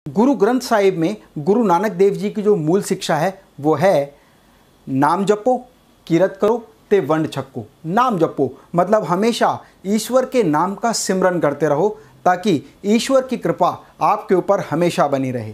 गुरु ग्रंथ साहिब में गुरु नानक देव जी की जो मूल शिक्षा है वो है नाम जपो, किरत करो ते वंड छक्को। नाम जपो मतलब हमेशा ईश्वर के नाम का सिमरन करते रहो ताकि ईश्वर की कृपा आपके ऊपर हमेशा बनी रहे।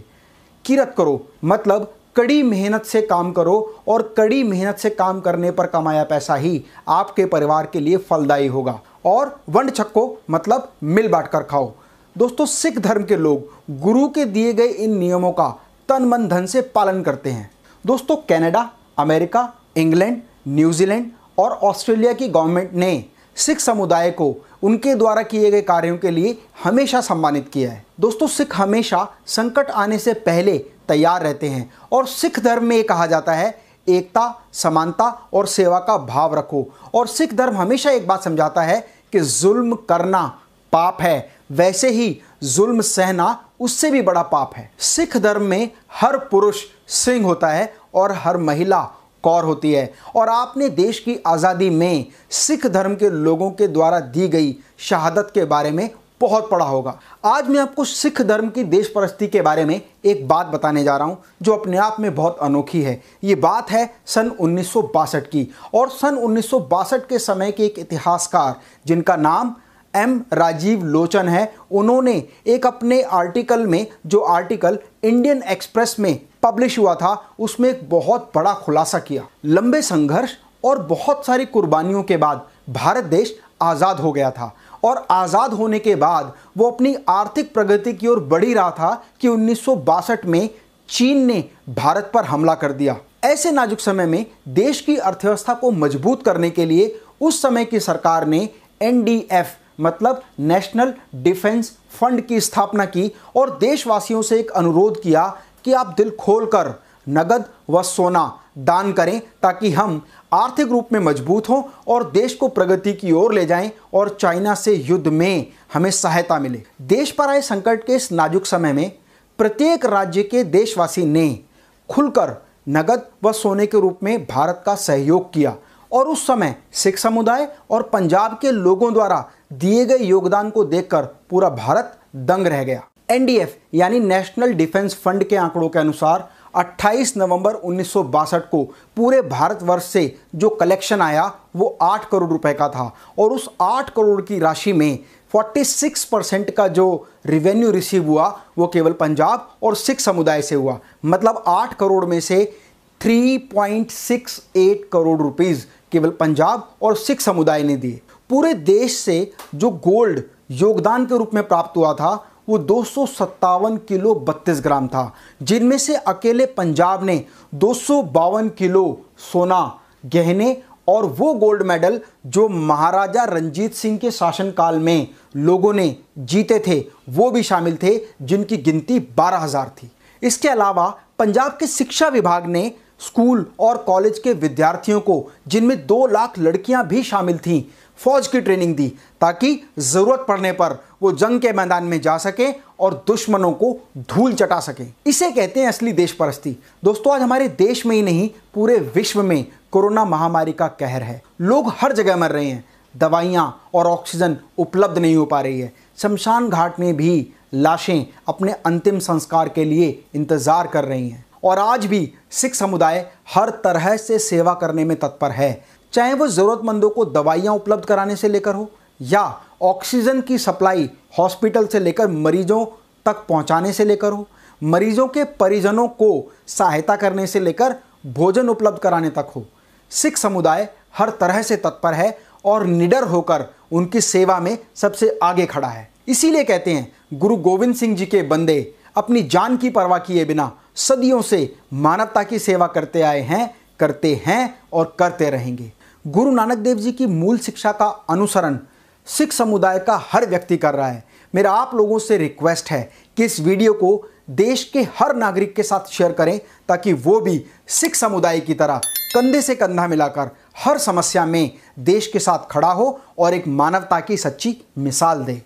किरत करो मतलब कड़ी मेहनत से काम करो और कड़ी मेहनत से काम करने पर कमाया पैसा ही आपके परिवार के लिए फलदायी होगा। और वंड छक्को मतलब मिल बांट कर खाओ। दोस्तों, सिख धर्म के लोग गुरु के दिए गए इन नियमों का तन मन धन से पालन करते हैं। दोस्तों, कनाडा, अमेरिका, इंग्लैंड, न्यूजीलैंड और ऑस्ट्रेलिया की गवर्नमेंट ने सिख समुदाय को उनके द्वारा किए गए कार्यों के लिए हमेशा सम्मानित किया है। दोस्तों, सिख हमेशा संकट आने से पहले तैयार रहते हैं और सिख धर्म में ये कहा जाता है एकता, समानता और सेवा का भाव रखो। और सिख धर्म हमेशा एक बात समझाता है कि जुल्म करना पाप है, वैसे ही जुल्म सहना उससे भी बड़ा पाप है। सिख धर्म में हर पुरुष सिंह होता है और हर महिला कौर होती है। और आपने देश की आज़ादी में सिख धर्म के लोगों के द्वारा दी गई शहादत के बारे में बहुत पढ़ा होगा। आज मैं आपको सिख धर्म की देश परस्ती के बारे में एक बात बताने जा रहा हूं जो अपने आप में बहुत अनोखी है। ये बात है सन 1962 की। और सन 1962 के समय के एक इतिहासकार जिनका नाम एम राजीव लोचन है, उन्होंने एक अपने आर्टिकल में, जो आर्टिकल इंडियन एक्सप्रेस में पब्लिश हुआ था, उसमें एक बहुत बड़ा खुलासा किया। लंबे संघर्ष और बहुत सारी कुर्बानियों के बाद भारत देश आज़ाद हो गया था। और आज़ाद होने के बाद वो अपनी आर्थिक प्रगति की ओर बढ़ ही रहा था कि 1962 में चीन ने भारत पर हमला कर दिया। ऐसे नाजुक समय में देश की अर्थव्यवस्था को मजबूत करने के लिए उस समय की सरकार ने NDF मतलब नेशनल डिफेंस फंड की स्थापना की और देशवासियों से एक अनुरोध किया कि आप दिल खोलकर नगद व सोना दान करें ताकि हम आर्थिक रूप में मजबूत हों और देश को प्रगति की ओर ले जाएं और चाइना से युद्ध में हमें सहायता मिले। देश पर आए संकट के इस नाजुक समय में प्रत्येक राज्य के देशवासी ने खुलकर नगद व सोने के रूप में भारत का सहयोग किया। और उस समय सिख समुदाय और पंजाब के लोगों द्वारा दिए गए योगदान को देखकर पूरा भारत दंग रह गया। NDF यानी नेशनल डिफेंस फंड के आंकड़ों के अनुसार 28 नवंबर 1962 को पूरे भारतवर्ष से जो कलेक्शन आया वो 8 करोड़ रुपए का था। और उस 8 करोड़ की राशि में 46% का जो रिवेन्यू रिसीव हुआ वो केवल पंजाब और सिख समुदाय से हुआ। मतलब 8 करोड़ में से 3.68 करोड़ रुपीस केवल पंजाब और सिख समुदाय ने दिए। पूरे देश से जो गोल्ड योगदान के रूप में प्राप्त हुआ था वो 257 किलो 32 ग्राम था, जिनमें से अकेले पंजाब ने 252 किलो सोना, गहने और वो गोल्ड मेडल जो महाराजा रंजीत सिंह के शासनकाल में लोगों ने जीते थे वो भी शामिल थे, जिनकी गिनती 12,000 थी। इसके अलावा पंजाब के शिक्षा विभाग ने स्कूल और कॉलेज के विद्यार्थियों को, जिनमें 2 लाख लड़कियां भी शामिल थीं, फौज की ट्रेनिंग दी ताकि जरूरत पड़ने पर वो जंग के मैदान में जा सके और दुश्मनों को धूल चटा सके। इसे कहते हैं असली देश परस्ती। दोस्तों, आज हमारे देश में ही नहीं पूरे विश्व में कोरोना महामारी का कहर है। लोग हर जगह मर रहे हैं, दवाइयाँ और ऑक्सीजन उपलब्ध नहीं हो पा रही है। शमशान घाट में भी लाशें अपने अंतिम संस्कार के लिए इंतजार कर रही हैं। और आज भी सिख समुदाय हर तरह से सेवा करने में तत्पर है, चाहे वो ज़रूरतमंदों को दवाइयाँ उपलब्ध कराने से लेकर हो या ऑक्सीजन की सप्लाई हॉस्पिटल से लेकर मरीजों तक पहुँचाने से लेकर हो, मरीजों के परिजनों को सहायता करने से लेकर भोजन उपलब्ध कराने तक हो। सिख समुदाय हर तरह से तत्पर है और निडर होकर उनकी सेवा में सबसे आगे खड़ा है। इसीलिए कहते हैं गुरु गोविंद सिंह जी के बंदे अपनी जान की परवाह किए बिना सदियों से मानवता की सेवा करते आए हैं, करते हैं और करते रहेंगे। गुरु नानक देव जी की मूल शिक्षा का अनुसरण सिख समुदाय का हर व्यक्ति कर रहा है। मेरा आप लोगों से रिक्वेस्ट है कि इस वीडियो को देश के हर नागरिक के साथ शेयर करें ताकि वो भी सिख समुदाय की तरह कंधे से कंधा मिलाकर हर समस्या में देश के साथ खड़ा हो और एक मानवता की सच्ची मिसाल दे।